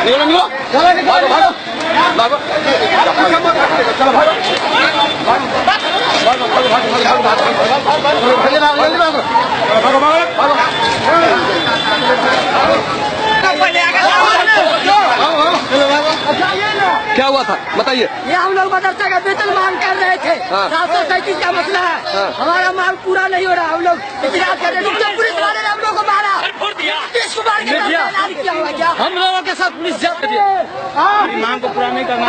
निघलो निघलो भागो भागो भागो चलो भागो क्या हुआ था बताइए। ये हम लोग मदरसा का वेतन मांग कर रहे थे। 737 का मसला है। हमारा माल पूरा नहीं हो रहा। हम लोग इतराज कर रहे थे। पुलिस वाले ने हम लोग को मारा। पुलिस को मार के ऐलान किया हुआ क्या? हम लोगों के साथ पुलिस जाती है। मांग को पूरा नहीं करना।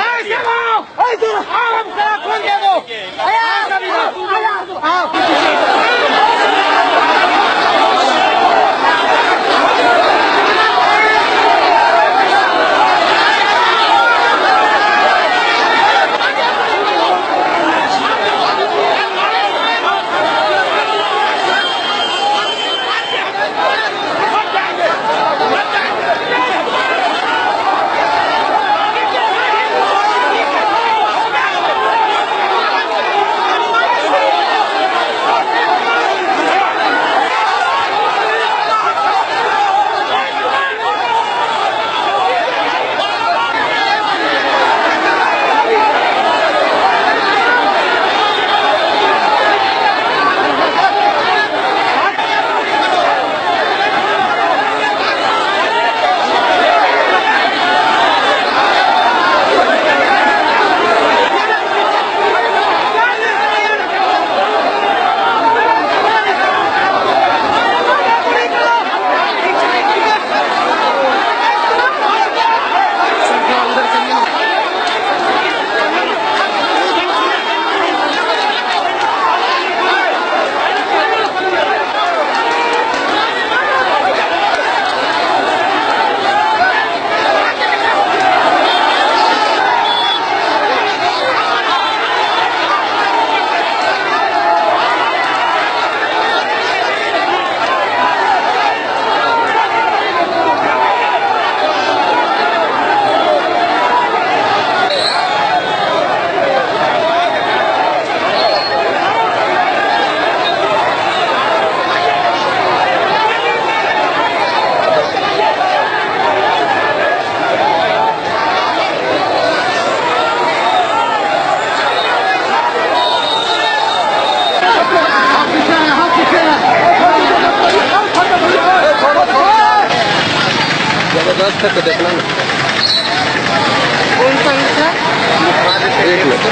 जबरदस्त है तो देखना ना। कौन सा? एक मिनट